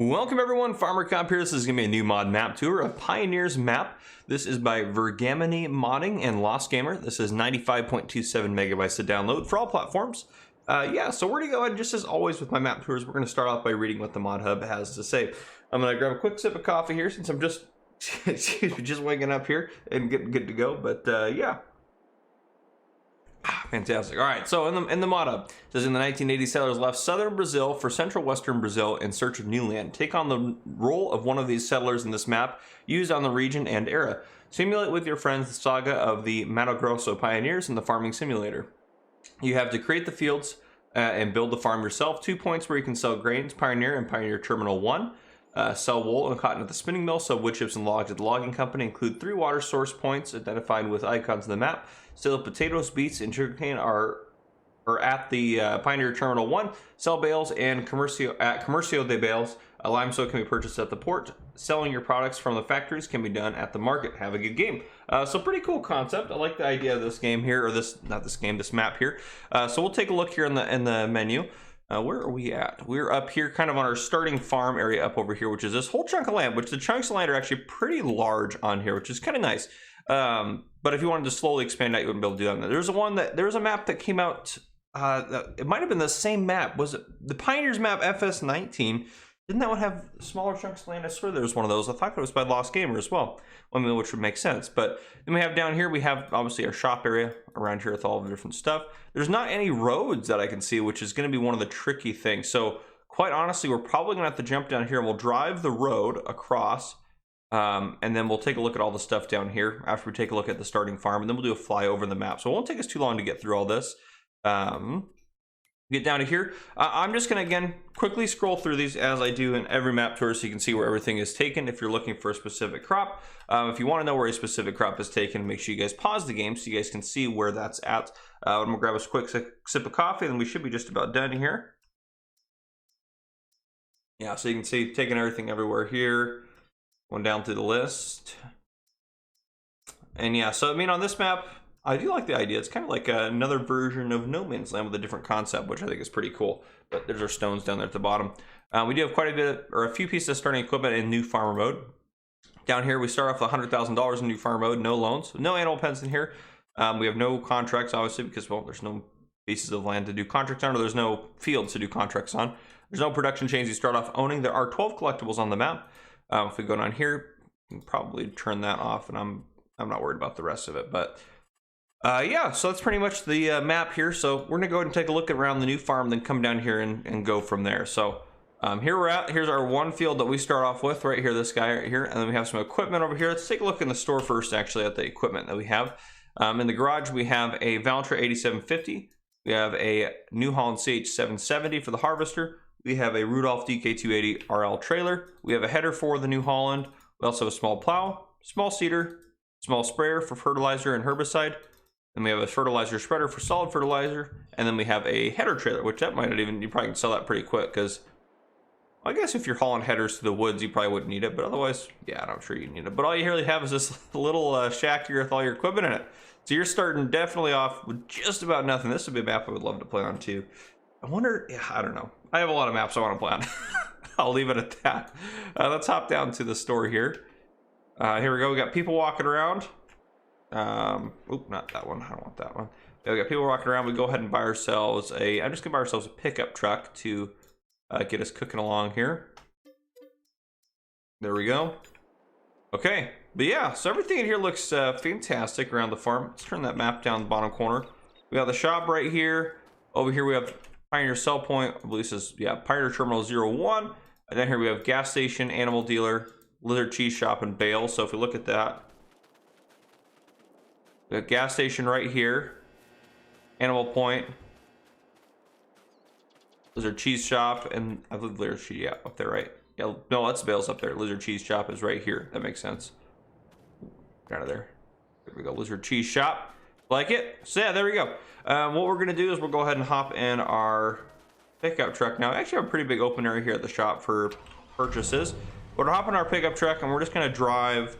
Welcome everyone, Farmer Cop here. This is going to be a new mod map tour of Pioneers map. This is by Vergamini Modding and Lost Gamer. This is 95.27 megabytes to download for all platforms. So we're going to go ahead, just as always with my map tours, we're going to start off by reading what the mod hub has to say. I'm going to grab a quick sip of coffee here since I'm just just waking up here and getting good to go. But yeah. Fantastic. All right, so in the mod hub, it says in the 1980s, settlers left southern Brazil for central western Brazil in search of new land. Take on the role of one of these settlers in this map, used on the region and era. Simulate with your friends the saga of the Mato Grosso pioneers in the farming simulator. You have to create the fields and build the farm yourself. 2 points where you can sell grains, Pioneer and Pioneer Terminal 1. Sell wool and cotton at the spinning mill, sell wood chips and logs at the logging company. Include 3 water source points identified with icons on the map. Sell potatoes, beets, and sugarcane are at the Pioneer Terminal 1. Sell bales and Comercio de Bales. Limestone can be purchased at the port. Selling your products from the factories can be done at the market. Have a good game. So pretty cool concept. I like the idea of this game here, or this map here. So we'll take a look here in the menu. Where are we at? We're up here kind of on our starting farm area up over here, which is this whole chunk of land, which the chunks of land are actually pretty large on here, which is kind of nice. But if you wanted to slowly expand out, you wouldn't be able to do that. There's a map that came out, it might have been the same map. Was it the Pioneers map FS19? Didn't that one have smaller chunks of land? I swear there was one of those. I thought it was by Lost Gamer as well. I mean, which would make sense. But then we have down here, we have obviously our shop area around here with all the different stuff. There's not any roads that I can see, which is going to be one of the tricky things. So quite honestly, we're probably going to have to jump down here and we'll drive the road across. And then we'll take a look at all the stuff down here after we take a look at the starting farm. And then we'll do a flyover in the map. So it won't take us too long to get through all this. Get down to here. I'm just gonna again quickly scroll through these as I do in every map tour, so you can see where everything is taken if you're looking for a specific crop. If you want to know where a specific crop is taken, make sure you guys pause the game so you guys can see where that's at. I'm gonna grab a quick sip of coffee and we should be just about done here. Yeah, so you can see taking everything everywhere here, going down through the list. And yeah, so I mean on this map, I do like the idea. It's kind of like another version of No Man's Land with a different concept, which I think is pretty cool. But there's our stones down there at the bottom. We do have quite a bit, or a few pieces of starting equipment in new farmer mode. Down here, we start off with $100,000 in new farmer mode, no loans, no animal pens in here. We have no contracts, obviously, because, well, there's no pieces of land to do contracts on, or there's no fields to do contracts on. There's no production chains you start off owning. There are 12 collectibles on the map. If we go down here, you can probably turn that off, and I'm not worried about the rest of it, but... yeah, so that's pretty much the map here. So we're gonna go ahead and take a look around the new farm, then come down here and go from there. So here we're at. Here's our one field that we start off with right here, this guy right here, and then we have some equipment over here. Let's take a look in the store first, actually, at the equipment that we have. In the garage, we have a Valtra 8750. We have a New Holland CH 770 for the harvester. We have a Rudolph DK280 RL trailer. We have a header for the New Holland. We also have a small plow, small seeder, small sprayer for fertilizer and herbicide. Then we have a fertilizer spreader for solid fertilizer, and then we have a header trailer, which that might not even, you probably can sell that pretty quick, because I guess if you're hauling headers to the woods, you probably wouldn't need it, but otherwise, yeah, I'm sure you need it. But all you really have is this little shack here with all your equipment in it. So you're starting definitely off with just about nothing. This would be a map I would love to play on too. I wonder, yeah, I don't know. I have a lot of maps I want to play on. I'll leave it at that. Let's hop down to the store here. Here we go. We got people walking around. Oop, not that one. I don't want that one. Yeah, we got people walking around. We go ahead and buy ourselves I'm just gonna buy ourselves a pickup truck to get us cooking along here. There we go. Okay, but yeah, so everything in here looks fantastic around the farm. Let's turn that map down the bottom corner. We got the shop right here. Over here we have Pioneer Sell Point. I believe this is, yeah, Pioneer Terminal 01. And then here we have gas station, animal dealer, lizard cheese shop, and bale. So if we look at that, we have gas station right here, animal point, lizard cheese shop, and I believe lizard cheese, yeah, up there, right? Yeah, no, that's bales up there. Lizard cheese shop is right here. That makes sense. Get out of there. There we go. Lizard cheese shop. Like it? So yeah, there we go. What we're gonna do is we'll go ahead and hop in our pickup truck now. I actually have a pretty big open area here at the shop for purchases. We're gonna hop in our pickup truck and we're just gonna drive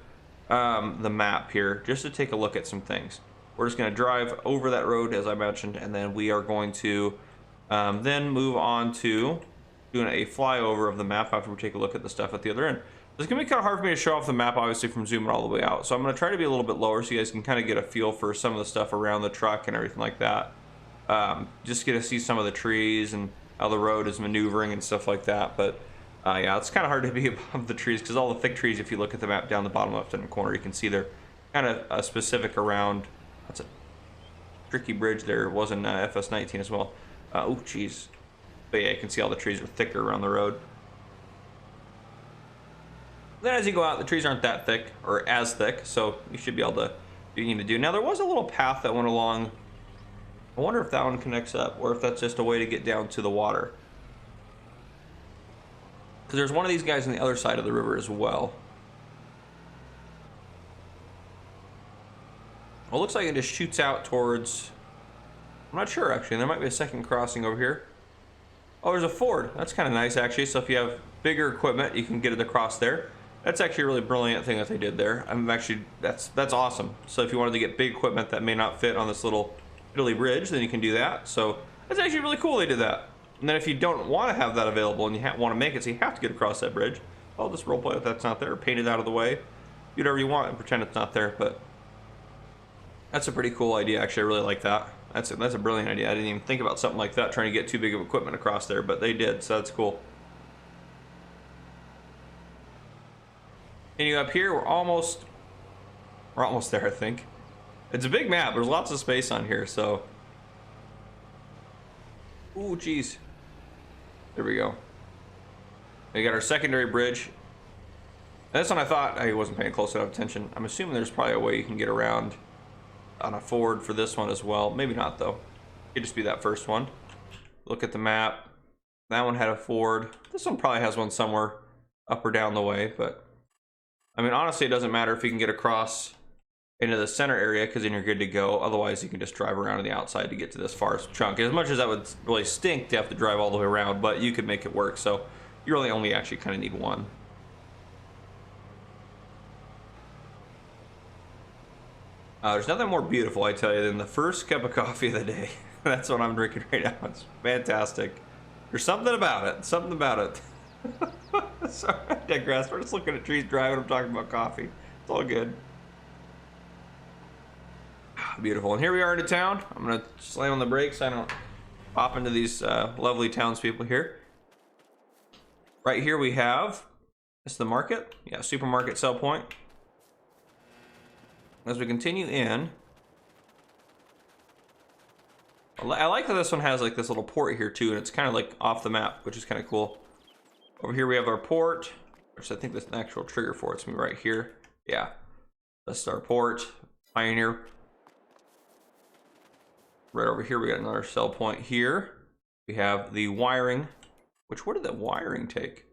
the map here just to take a look at some things. We're just going to drive over that road as I mentioned, and then we are going to then move on to doing a flyover of the map after we take a look at the stuff at the other end. It's gonna be kind of hard for me to show off the map, obviously, from zooming all the way out. So I'm gonna try to be a little bit lower so you guys can kind of get a feel for some of the stuff around the truck and everything like that. Just get to see some of the trees and how the road is maneuvering and stuff like that. But yeah, it's kind of hard to be above the trees because all the thick trees, if you look at the map down the bottom left-hand corner, you can see they're kind of specific around. That's a tricky bridge there. It was in FS19 as well. Oh, geez. But yeah, you can see all the trees are thicker around the road. Then as you go out, the trees aren't that thick, or as thick, so you should be able to do what you need to do. Now, there was a little path that went along. I wonder if that one connects up, or if that's just a way to get down to the water. Because there's one of these guys on the other side of the river as well. Well, it looks like it just shoots out towards... I'm not sure, actually. There might be a second crossing over here. Oh, there's a ford. That's kind of nice, actually. So if you have bigger equipment, you can get it across there. That's actually a really brilliant thing that they did there. I'm actually, that's awesome. So if you wanted to get big equipment that may not fit on this little Italy bridge, then you can do that. So that's actually really cool they did that. And then if you don't want to have that available and you want to make it so you have to get across that bridge, I'll just roleplay if that's not there, paint it out of the way, do whatever you want and pretend it's not there. But that's a pretty cool idea, actually. I really like that. That's a brilliant idea. I didn't even think about something like that, trying to get too big of equipment across there, but they did, so that's cool. Continue up here, we're almost there, I think. It's a big map, there's lots of space on here, so. Ooh, geez. There we go. We got our secondary bridge. And this one I thought I wasn't paying close enough attention. I'm assuming there's probably a way you can get around on a ford for this one as well. Maybe not, though. It could just be that first one. Look at the map. That one had a ford. This one probably has one somewhere up or down the way, but I mean, honestly, it doesn't matter if you can get across into the center area, because then you're good to go. Otherwise, you can just drive around on the outside to get to this far chunk. As much as that would really stink to have to drive all the way around, but you could make it work. So you really only actually kind of need one. There's nothing more beautiful, I tell you, than the first cup of coffee of the day. That's what I'm drinking right now. It's fantastic. There's something about it. Something about it. Sorry, I digress. We're just looking at trees driving. I'm talking about coffee. It's all good. Beautiful. And here we are into town. I'm going to slam on the brakes so I don't pop into these lovely townspeople here. Right here we have, this is the market. Yeah, supermarket sell point. As we continue in, I like that this one has like this little port here too, and it's kind of like off the map, which is kind of cool. Over here we have our port, which I think that's an actual trigger for it's right here. Yeah, that's our port. Pioneer. Right over here we got another sell point here. We have the wiring, which where did that wiring take?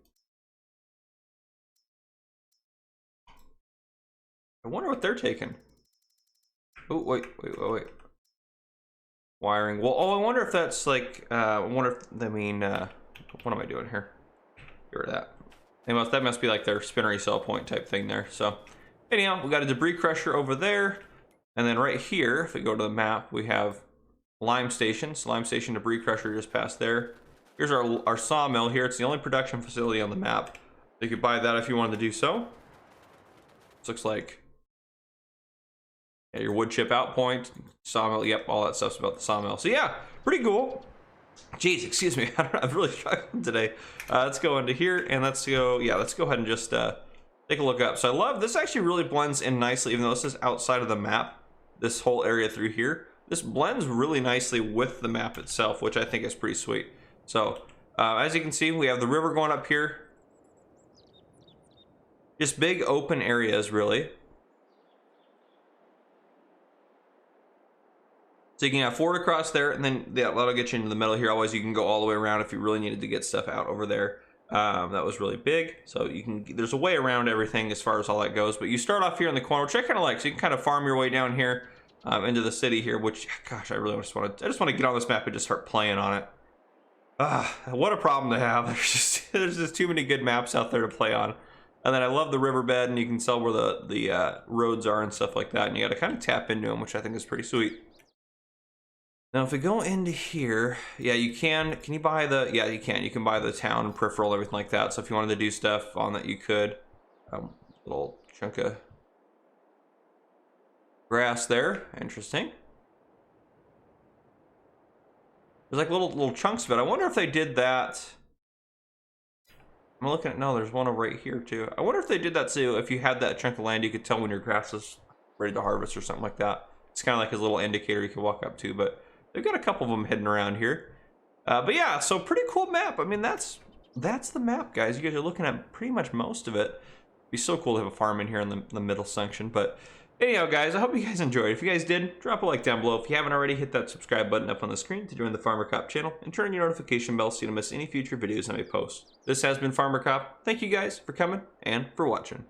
I wonder what they're taking. Oh, wait. Wiring. Well, oh, I wonder if that's like, I wonder if, I mean, what am I doing here? Get rid of that. That must be like their spinnery sell point type thing there. So, anyhow, we got a debris crusher over there. And then right here, if we go to the map, we have lime station. So lime station debris crusher just past there. Here's our sawmill here. It's the only production facility on the map. You could buy that if you wanted to do so. This looks like, yeah, your wood chip out point, sawmill, yep, all that stuff's about the sawmill. So yeah, pretty cool. Jeez, excuse me, I've really struggled today. Let's go into here and let's go ahead and just take a look up. So I love, this actually really blends in nicely, even though this is outside of the map, this whole area through here. This blends really nicely with the map itself, which I think is pretty sweet. So as you can see, we have the river going up here. Just big open areas, really. So you can have forward across there, and then yeah, that'll get you into the middle here. Otherwise, you can go all the way around if you really needed to get stuff out over there. That was really big. So you can, there's a way around everything as far as all that goes. But you start off here in the corner, which I kind of like. So you can kind of farm your way down here into the city here. Which, gosh, I really just want to. I just want to get on this map and just start playing on it. What a problem to have. There's just too many good maps out there to play on. And then I love the riverbed, and you can tell where the roads are and stuff like that. And you got to kind of tap into them, which I think is pretty sweet. Now, if we go into here, yeah, you can you buy the, yeah, you can buy the town and peripheral, everything like that. So if you wanted to do stuff on that, you could. Little chunk of grass there, interesting. There's like little chunks of it. I wonder if they did that. I'm looking at, no, there's one over right here too. I wonder if they did that too. If you had that chunk of land, you could tell when your grass is ready to harvest or something like that. It's kind of like a little indicator you can walk up to, but they've got a couple of them hidden around here. But yeah, so pretty cool map. I mean, that's the map, guys. You guys are looking at pretty much most of it. It'd be so cool to have a farm in here in the middle section. But anyhow, guys, I hope you guys enjoyed. If you guys did, drop a like down below. If you haven't already, hit that subscribe button up on the screen to join the Farmer Cop channel and turn on your notification bell so you don't miss any future videos I may post. This has been Farmer Cop. Thank you guys for coming and for watching.